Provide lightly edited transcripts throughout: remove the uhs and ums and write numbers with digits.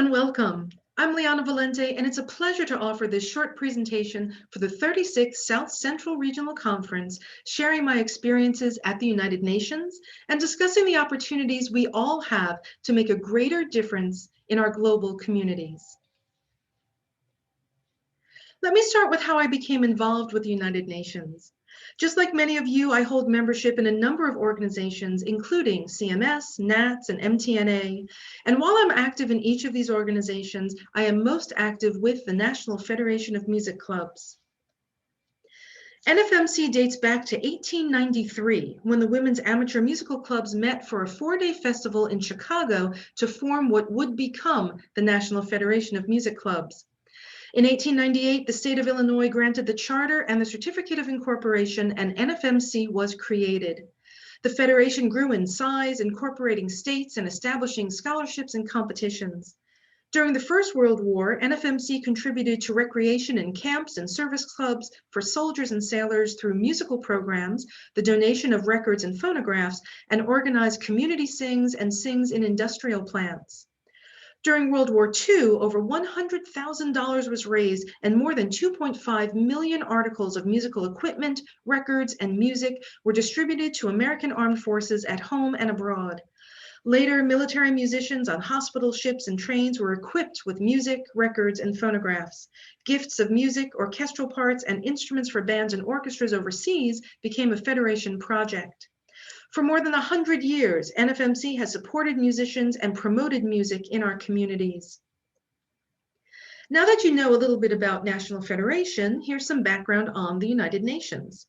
and welcome. I'm Liana Valente, and it's a pleasure to offer this short presentation for the 36th South Central Regional Conference, sharing my experiences at the United Nations and discussing the opportunities we all have to make a greater difference in our global communities. Let me start with how I became involved with the United Nations. Just like many of you, I hold membership in a number of organizations, including CMS, NATS, and MTNA. And while I'm active in each of these organizations, I am most active with the National Federation of Music Clubs. NFMC dates back to 1893, when the Women's Amateur Musical Clubs met for a 4-day festival in Chicago to form what would become the National Federation of Music Clubs. In 1898, the state of Illinois granted the charter and the certificate of incorporation, and NFMC was created. The federation grew in size, incorporating states and establishing scholarships and competitions. During the First World War, NFMC contributed to recreation in camps and service clubs for soldiers and sailors through musical programs, the donation of records and phonographs, and organized community sings and sings in industrial plants. During World War II, over $100,000 was raised and more than 2.5 million articles of musical equipment, records, and music were distributed to American armed forces at home and abroad. Later, military musicians on hospital ships and trains were equipped with music, records, and phonographs. Gifts of music, orchestral parts, and instruments for bands and orchestras overseas became a Federation project. For more than 100 years, NFMC has supported musicians and promoted music in our communities. Now that you know a little bit about National Federation, here's some background on the United Nations.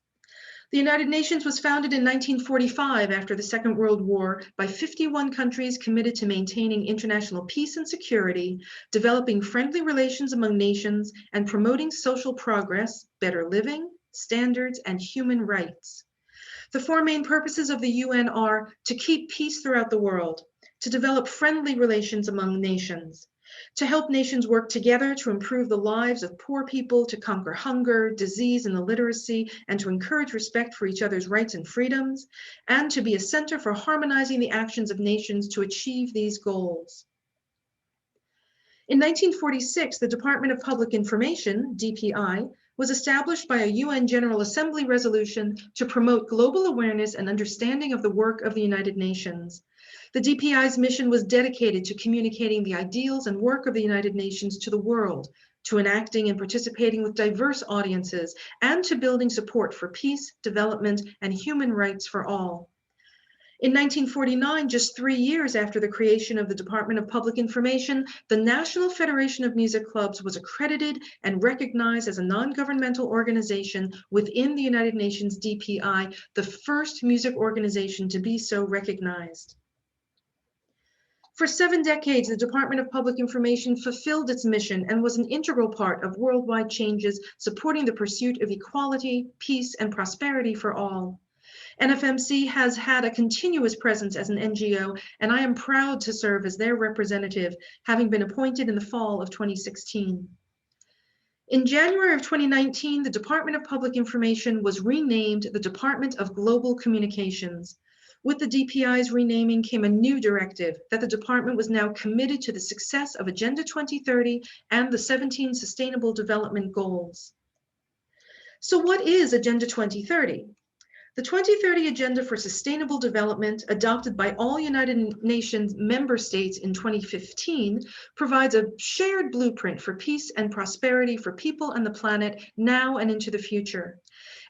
The United Nations was founded in 1945 after the Second World War by 51 countries committed to maintaining international peace and security, developing friendly relations among nations, and promoting social progress, better living, standards, and human rights. The four main purposes of the UN are to keep peace throughout the world, to develop friendly relations among nations, to help nations work together to improve the lives of poor people, to conquer hunger, disease, and illiteracy, and to encourage respect for each other's rights and freedoms, and to be a center for harmonizing the actions of nations to achieve these goals. In 1946, the Department of Public Information, DPI, was established by a UN General Assembly resolution to promote global awareness and understanding of the work of the United Nations. The DPI's mission was dedicated to communicating the ideals and work of the United Nations to the world, to enacting and participating with diverse audiences, and to building support for peace, development, and human rights for all. In 1949, just 3 years after the creation of the Department of Public Information, the National Federation of Music Clubs was accredited and recognized as a non-governmental organization within the United Nations DPI, the first music organization to be so recognized. For 7 decades, the Department of Public Information fulfilled its mission and was an integral part of worldwide changes supporting the pursuit of equality, peace, and prosperity for all. NFMC has had a continuous presence as an NGO, and I am proud to serve as their representative, having been appointed in the fall of 2016. In January of 2019, the Department of Public Information was renamed the Department of Global Communications. With the DPI's renaming came a new directive that the department was now committed to the success of Agenda 2030 and the 17 Sustainable Development Goals. So what is Agenda 2030? The 2030 Agenda for Sustainable Development, adopted by all United Nations member states in 2015, provides a shared blueprint for peace and prosperity for people and the planet now and into the future.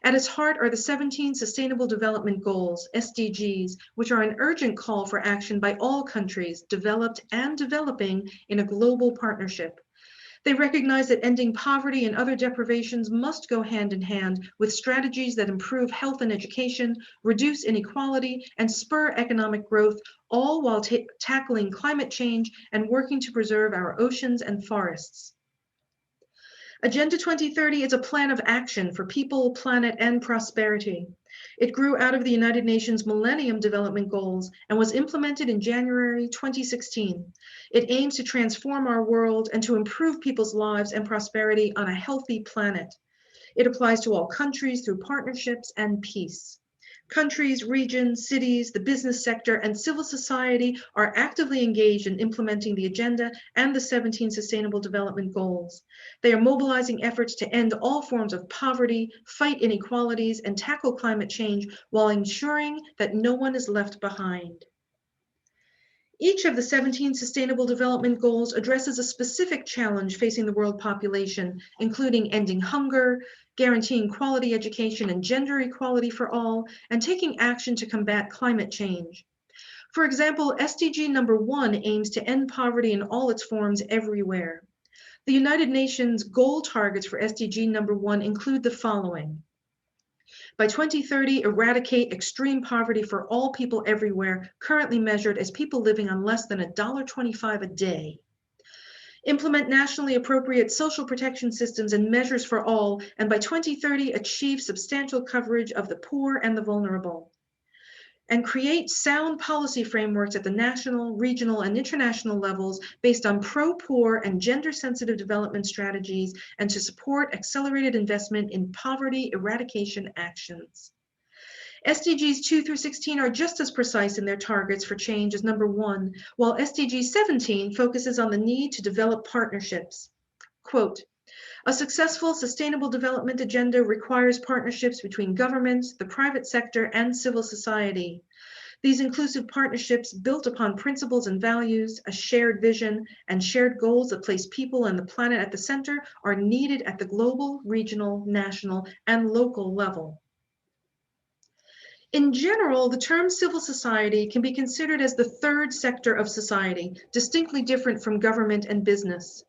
At its heart are the 17 Sustainable Development Goals, SDGs, which are an urgent call for action by all countries, developed and developing, in a global partnership. They recognize that ending poverty and other deprivations must go hand in hand with strategies that improve health and education, reduce inequality, and spur economic growth, all while tackling climate change and working to preserve our oceans and forests. Agenda 2030 is a plan of action for people, planet, and prosperity. It grew out of the United Nations Millennium Development Goals and was implemented in January 2016. It aims to transform our world and to improve people's lives and prosperity on a healthy planet. It applies to all countries through partnerships and peace. Countries, regions, cities, the business sector, and civil society are actively engaged in implementing the agenda and the 17 Sustainable Development Goals. They are mobilizing efforts to end all forms of poverty, fight inequalities, and tackle climate change while ensuring that no one is left behind. Each of the 17 Sustainable Development Goals addresses a specific challenge facing the world population, including ending hunger, guaranteeing quality education and gender equality for all, and taking action to combat climate change. For example, SDG number 1 aims to end poverty in all its forms everywhere. The United Nations goal targets for SDG number 1 include the following. By 2030, eradicate extreme poverty for all people everywhere, currently measured as people living on less than $1.25 a day. Implement nationally appropriate social protection systems and measures for all, and by 2030, achieve substantial coverage of the poor and the vulnerable. And create sound policy frameworks at the national, regional, and international levels based on pro-poor and gender-sensitive development strategies, and to support accelerated investment in poverty eradication actions. SDGs 2 through 16 are just as precise in their targets for change as number 1, while SDG 17 focuses on the need to develop partnerships. Quote, a successful sustainable development agenda requires partnerships between governments, the private sector, and civil society. These inclusive partnerships, built upon principles and values, a shared vision, and shared goals that place people and the planet at the center, are needed at the global, regional, national, and local level. In general, the term civil society can be considered as the third sector of society, distinctly different from government and business.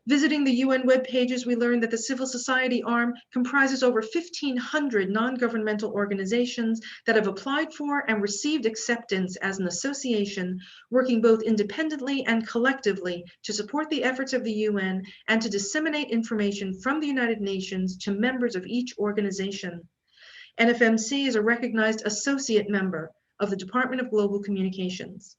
Visiting the UN web pages, we learned that the civil society arm comprises over 1,500 non-governmental organizations that have applied for and received acceptance as an association, working both independently and collectively to support the efforts of the UN and to disseminate information from the United Nations to members of each organization. NFMC is a recognized associate member of the Department of Global Communications.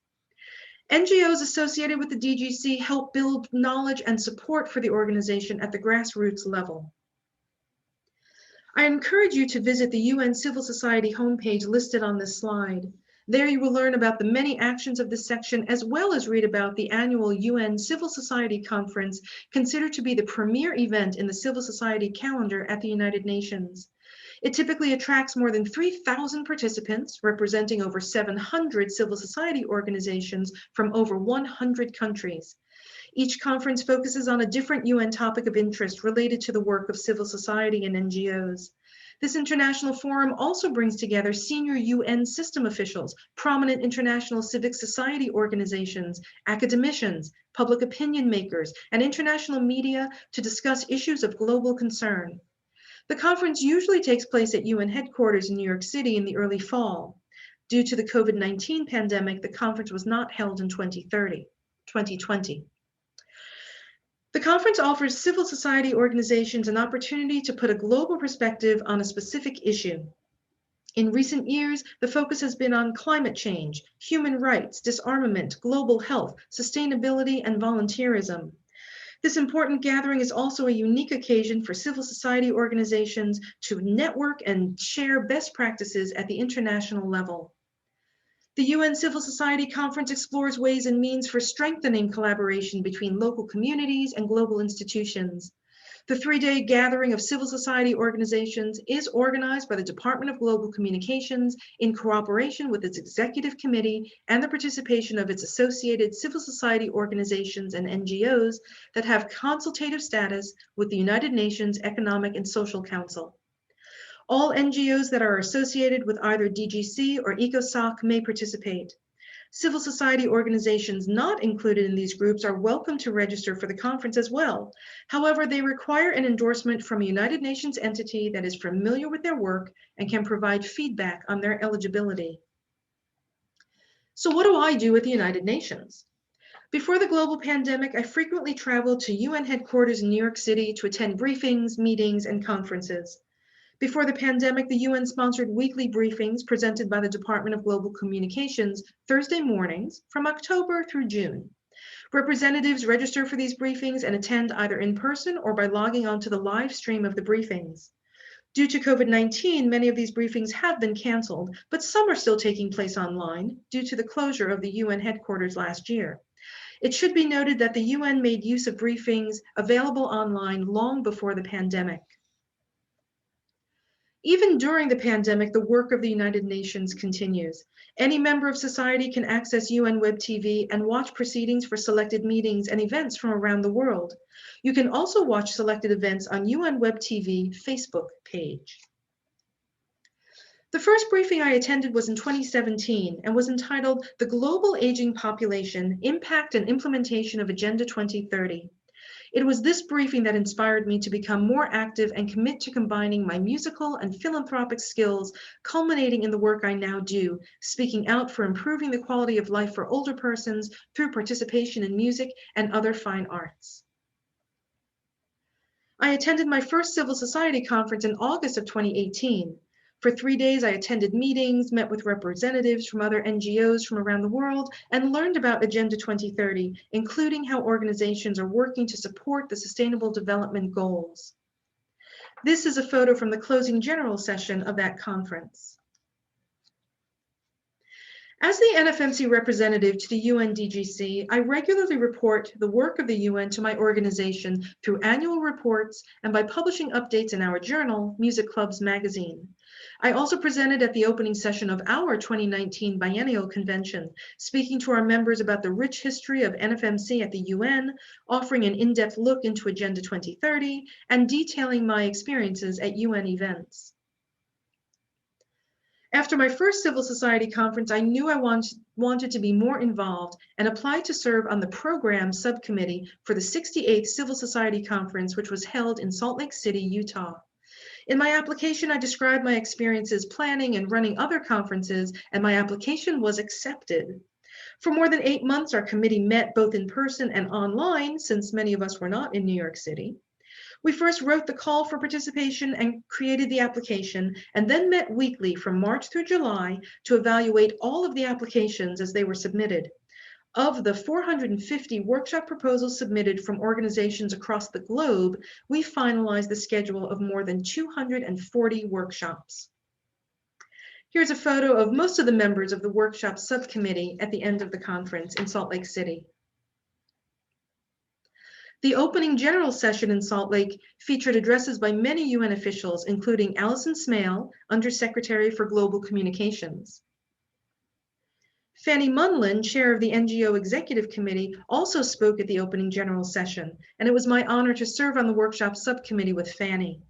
NGOs associated with the DGC help build knowledge and support for the organization at the grassroots level. I encourage you to visit the UN Civil Society homepage listed on this slide. There you will learn about the many actions of this section, as well as read about the annual UN Civil Society Conference, considered to be the premier event in the civil society calendar at the United Nations. It typically attracts more than 3,000 participants, representing over 700 civil society organizations from over 100 countries. Each conference focuses on a different UN topic of interest related to the work of civil society and NGOs. This international forum also brings together senior UN system officials, prominent international civic society organizations, academicians, public opinion makers, and international media to discuss issues of global concern. The conference usually takes place at UN headquarters in New York City in the early fall. Due to the COVID-19 pandemic, the conference was not held in 2020. The conference offers civil society organizations an opportunity to put a global perspective on a specific issue. In recent years, the focus has been on climate change, human rights, disarmament, global health, sustainability, and volunteerism. This important gathering is also a unique occasion for civil society organizations to network and share best practices at the international level. The UN Civil Society Conference explores ways and means for strengthening collaboration between local communities and global institutions. The three-day gathering of civil society organizations is organized by the Department of Global Communications in cooperation with its executive committee and the participation of its associated civil society organizations and NGOs that have consultative status with the United Nations Economic and Social Council. All NGOs that are associated with either DGC or ECOSOC may participate. Civil society organizations not included in these groups are welcome to register for the conference as well. However, they require an endorsement from a United Nations entity that is familiar with their work and can provide feedback on their eligibility. So what do I do at the United Nations? Before the global pandemic, I frequently traveled to UN headquarters in New York City to attend briefings, meetings, and conferences. Before the pandemic, the UN sponsored weekly briefings presented by the Department of Global Communications Thursday mornings from October through June. Representatives register for these briefings and attend either in person or by logging onto the live stream of the briefings. Due to COVID-19, many of these briefings have been canceled, but some are still taking place online due to the closure of the UN headquarters last year. It should be noted that the UN made use of briefings available online long before the pandemic. Even during the pandemic, the work of the United Nations continues. Any member of society can access UN Web TV and watch proceedings for selected meetings and events from around the world. You can also watch selected events on UN Web TV Facebook page. The first briefing I attended was in 2017 and was entitled The Global Aging Population, Impact and Implementation of Agenda 2030. It was this briefing that inspired me to become more active and commit to combining my musical and philanthropic skills, culminating in the work I now do, speaking out for improving the quality of life for older persons through participation in music and other fine arts. I attended my first civil society conference in August of 2018. For 3 days, I attended meetings, met with representatives from other NGOs from around the world, and learned about Agenda 2030, including how organizations are working to support the Sustainable Development Goals. This is a photo from the closing general session of that conference. As the NFMC representative to the UNDGC, I regularly report the work of the UN to my organization through annual reports and by publishing updates in our journal, Music Clubs magazine. I also presented at the opening session of our 2019 biennial convention, speaking to our members about the rich history of NFMC at the UN, offering an in-depth look into Agenda 2030, and detailing my experiences at UN events. After my first civil society conference, I knew I wanted to be more involved and applied to serve on the program subcommittee for the 68th Civil Society Conference, which was held in Salt Lake City, Utah. In my application, I described my experiences planning and running other conferences, and my application was accepted. For more than 8 months, our committee met both in person and online, since many of us were not in New York City. We first wrote the call for participation and created the application, and then met weekly from March through July to evaluate all of the applications as they were submitted. Of the 450 workshop proposals submitted from organizations across the globe, we finalized the schedule of more than 240 workshops. Here's a photo of most of the members of the workshop subcommittee at the end of the conference in Salt Lake City. The opening general session in Salt Lake featured addresses by many UN officials, including Alison Smale, Undersecretary for Global Communications. Fanny Munlin, chair of the NGO Executive Committee, also spoke at the opening general session, and it was my honor to serve on the workshop subcommittee with Fanny.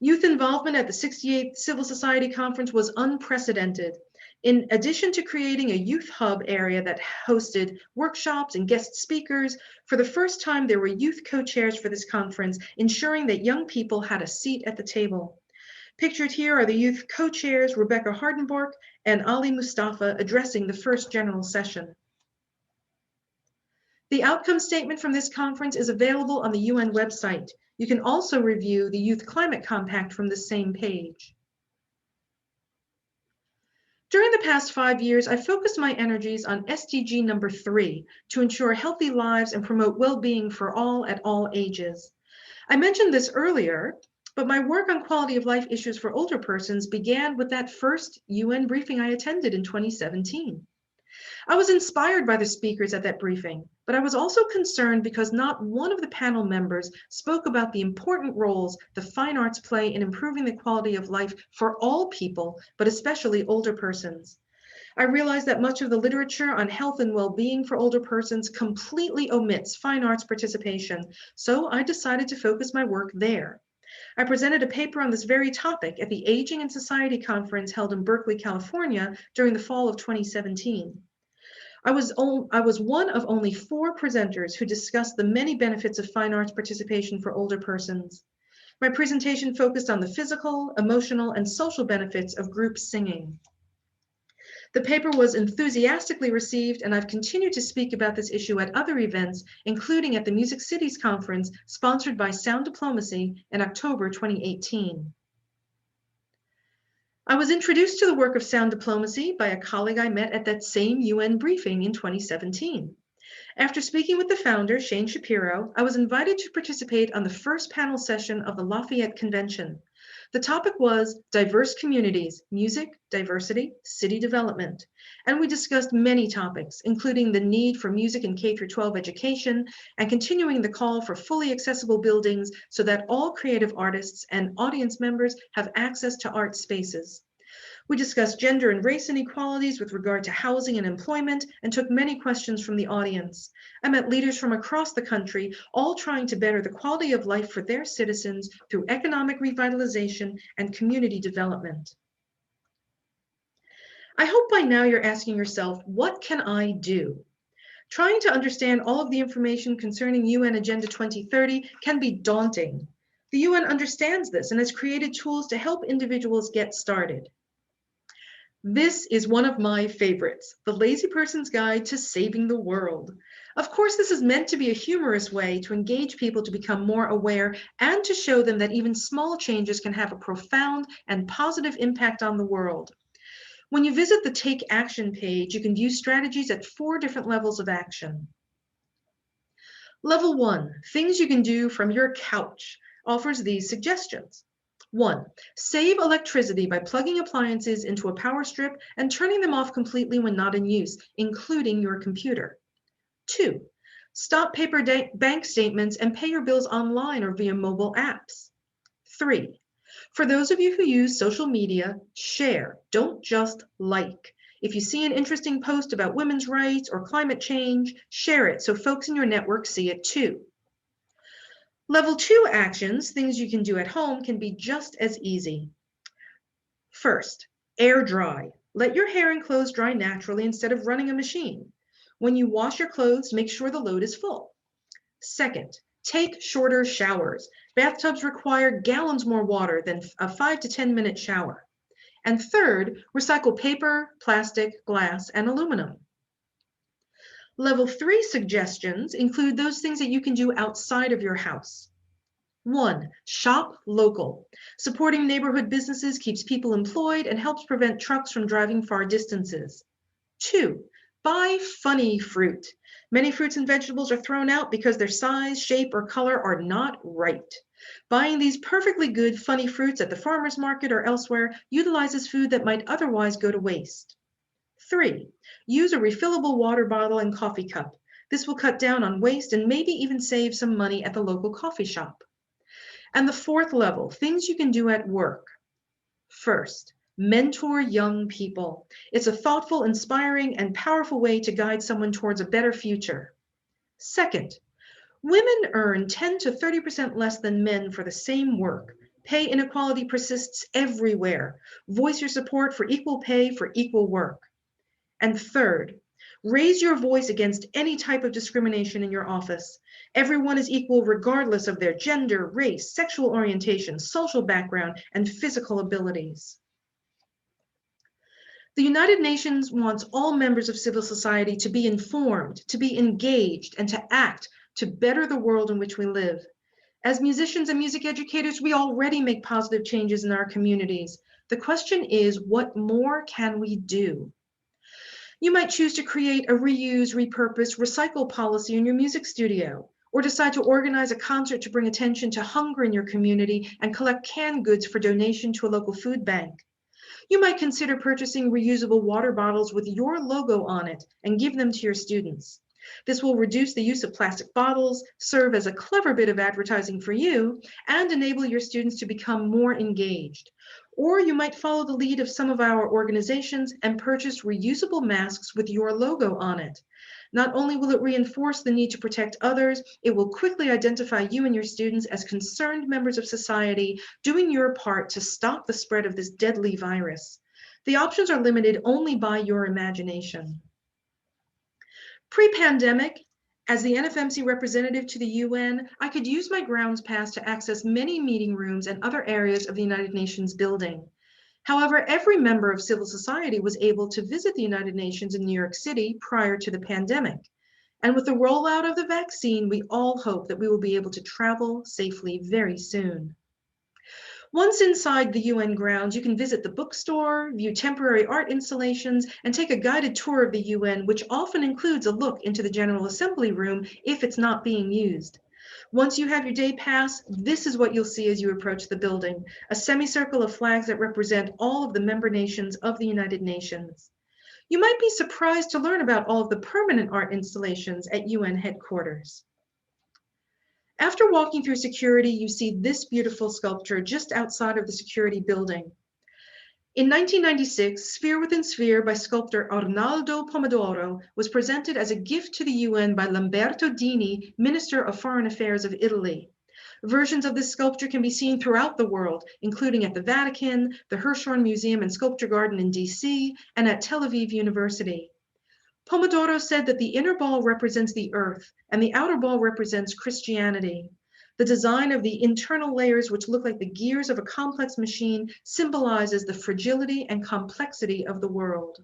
Youth involvement at the 68th Civil Society Conference was unprecedented. In addition to creating a youth hub area that hosted workshops and guest speakers, for the first time there were youth co-chairs for this conference, ensuring that young people had a seat at the table. Pictured here are the youth co-chairs, Rebecca Hardenbork and Ali Mustafa, addressing the first general session. The outcome statement from this conference is available on the UN website. You can also review the Youth Climate Compact from the same page. During the past 5 years, I focused my energies on SDG number 3 to ensure healthy lives and promote well-being for all at all ages. I mentioned this earlier, but my work on quality of life issues for older persons began with that first UN briefing I attended in 2017. I was inspired by the speakers at that briefing, but I was also concerned because not one of the panel members spoke about the important roles the fine arts play in improving the quality of life for all people, but especially older persons. I realized that much of the literature on health and well-being for older persons completely omits fine arts participation, so I decided to focus my work there. I presented a paper on this very topic at the Aging in Society conference held in Berkeley, California during the fall of 2017. I was one of only 4 presenters who discussed the many benefits of fine arts participation for older persons. My presentation focused on the physical, emotional, and social benefits of group singing. The paper was enthusiastically received, and I've continued to speak about this issue at other events, including at the Music Cities Conference sponsored by Sound Diplomacy in October 2018. I was introduced to the work of sound diplomacy by a colleague I met at that same UN briefing in 2017. After speaking with the founder, Shane Shapiro, I was invited to participate on the first panel session of the Lafayette Convention. The topic was Diverse Communities, Music, Diversity, City Development. And we discussed many topics, including the need for music in K-12 education and continuing the call for fully accessible buildings so that all creative artists and audience members have access to art spaces. We discussed gender and race inequalities with regard to housing and employment and took many questions from the audience. I met leaders from across the country, all trying to better the quality of life for their citizens through economic revitalization and community development. I hope by now you're asking yourself, what can I do? Trying to understand all of the information concerning UN Agenda 2030 can be daunting. The UN understands this and has created tools to help individuals get started. This is one of my favorites, The Lazy Person's Guide to Saving the World. Of course, this is meant to be a humorous way to engage people to become more aware and to show them that even small changes can have a profound and positive impact on the world. When you visit the Take Action page, you can view strategies at 4 different levels of action. Level 1, things you can do from your couch, offers these suggestions. 1. Save electricity by plugging appliances into a power strip and turning them off completely when not in use, including your computer. 2. Stop paper bank statements and pay your bills online or via mobile apps. 3. For those of you who use social media, share, don't just like. If you see an interesting post about women's rights or climate change, share it so folks in your network see it too. Level 2 actions, things you can do at home, can be just as easy. First, air dry. Let your hair and clothes dry naturally instead of running a machine. When you wash your clothes, make sure the load is full. Second, take shorter showers. Bathtubs require gallons more water than a 5 to 10 minute shower. And third, recycle paper, plastic, glass, and aluminum. Level 3 suggestions include those things that you can do outside of your house. 1. Shop local. Supporting neighborhood businesses keeps people employed and helps prevent trucks from driving far distances. 2. Buy funny fruit. Many fruits and vegetables are thrown out because their size, shape, or color are not right. Buying these perfectly good funny fruits at the farmer's market or elsewhere utilizes food that might otherwise go to waste. 3. Use a refillable water bottle and coffee cup. This will cut down on waste and maybe even save some money at the local coffee shop. And the 4th level, things you can do at work. First, mentor young people. It's a thoughtful, inspiring, and powerful way to guide someone towards a better future. Second, women earn 10 to 30% less than men for the same work. Pay inequality persists everywhere. Voice your support for equal pay for equal work. And third, raise your voice against any type of discrimination in your office. Everyone is equal regardless of their gender, race, sexual orientation, social background, and physical abilities. The United Nations wants all members of civil society to be informed, to be engaged, and to act to better the world in which we live. As musicians and music educators, we already make positive changes in our communities. The question is, what more can we do? You might choose to create a reuse, repurpose, recycle policy in your music studio, or decide to organize a concert to bring attention to hunger in your community and collect canned goods for donation to a local food bank. You might consider purchasing reusable water bottles with your logo on it and give them to your students. This will reduce the use of plastic bottles, serve as a clever bit of advertising for you, and enable your students to become more engaged. Or you might follow the lead of some of our organizations and purchase reusable masks with your logo on it. Not only will it reinforce the need to protect others, it will quickly identify you and your students as concerned members of society doing your part to stop the spread of this deadly virus. The options are limited only by your imagination. Pre-pandemic, as the NFMC representative to the UN, I could use my grounds pass to access many meeting rooms and other areas of the United Nations building. However, every member of civil society was able to visit the United Nations in New York City prior to the pandemic. And with the rollout of the vaccine, we all hope that we will be able to travel safely very soon. Once inside the UN grounds, you can visit the bookstore, view temporary art installations, and take a guided tour of the UN, which often includes a look into the General Assembly room if it's not being used. Once you have your day pass, this is what you'll see as you approach the building, a semicircle of flags that represent all of the member nations of the United Nations. You might be surprised to learn about all of the permanent art installations at UN headquarters. After walking through security, you see this beautiful sculpture just outside of the security building. In 1996, Sphere Within Sphere by sculptor Arnaldo Pomodoro was presented as a gift to the UN by Lamberto Dini, Minister of Foreign Affairs of Italy. Versions of this sculpture can be seen throughout the world, including at the Vatican, the Hirshhorn Museum and Sculpture Garden in DC, and at Tel Aviv University. Pomodoro said that the inner ball represents the earth and the outer ball represents Christianity. The design of the internal layers, which look like the gears of a complex machine, symbolizes the fragility and complexity of the world.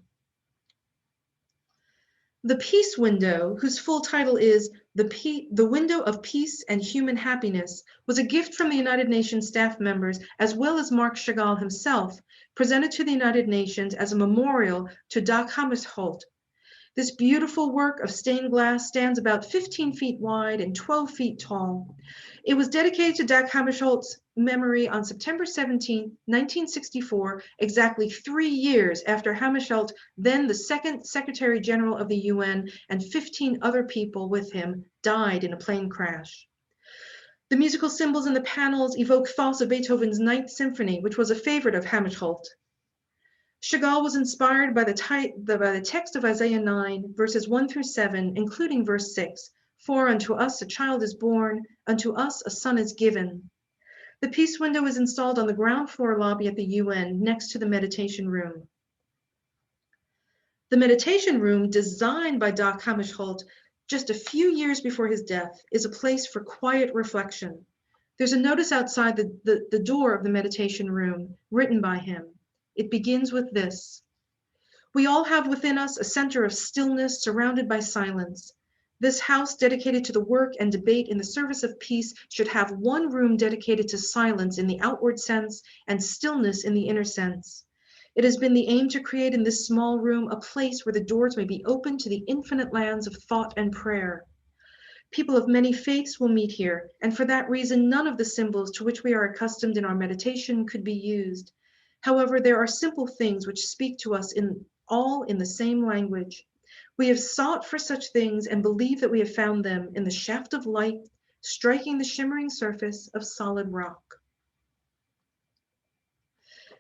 The Peace Window, whose full title is The Window of Peace and Human Happiness, was a gift from the United Nations staff members, as well as Marc Chagall himself, presented to the United Nations as a memorial to Dag Hammarskjöld. This beautiful work of stained glass stands about 15 feet wide and 12 feet tall. It was dedicated to Dag Hammarskjöld's memory on September 17, 1964, exactly 3 years after Hammarskjöld, then the second Secretary General of the UN, and 15 other people with him died in a plane crash. The musical symbols in the panels evoke thoughts of Beethoven's Ninth Symphony, which was a favorite of Hammarskjöld. Chagall was inspired by the text of Isaiah 9, verses 1 through 7, including verse 6, "For unto us a child is born, unto us a son is given." The Peace Window is installed on the ground floor lobby at the UN, next to the meditation room. The meditation room, designed by Dag Hammarskjöld just a few years before his death, is a place for quiet reflection. There's a notice outside the door of the meditation room, written by him. It begins with this: "We all have within us a center of stillness surrounded by silence. This house dedicated to the work and debate in the service of peace should have one room dedicated to silence in the outward sense and stillness in the inner sense. It has been the aim to create in this small room a place where the doors may be opened to the infinite lands of thought and prayer. People of many faiths will meet here, and for that reason none of the symbols to which we are accustomed in our meditation could be used. However, there are simple things which speak to us all in the same language. We have sought for such things and believe that we have found them in the shaft of light striking the shimmering surface of solid rock."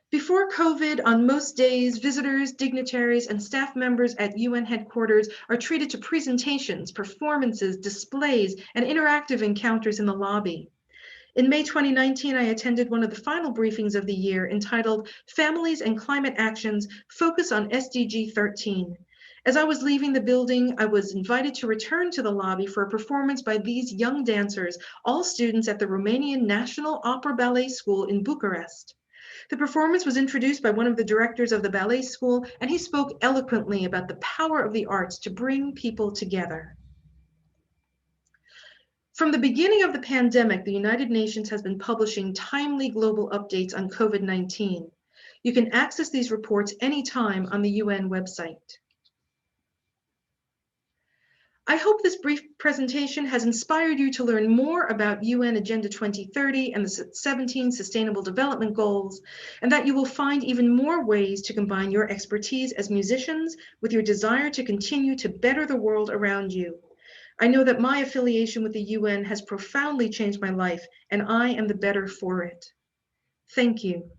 Before COVID, on most days, visitors, dignitaries, and staff members at UN headquarters are treated to presentations, performances, displays, and interactive encounters in the lobby. In May 2019, I attended one of the final briefings of the year entitled "Families and Climate Actions Focus on SDG 13. As I was leaving the building, I was invited to return to the lobby for a performance by these young dancers, all students at the Romanian National Opera Ballet School in Bucharest. The performance was introduced by one of the directors of the ballet school, and he spoke eloquently about the power of the arts to bring people together. From the beginning of the pandemic, the United Nations has been publishing timely global updates on COVID-19. You can access these reports anytime on the UN website. I hope this brief presentation has inspired you to learn more about UN Agenda 2030 and the 17 Sustainable Development Goals, and that you will find even more ways to combine your expertise as musicians with your desire to continue to better the world around you. I know that my affiliation with the UN has profoundly changed my life, and I am the better for it. Thank you.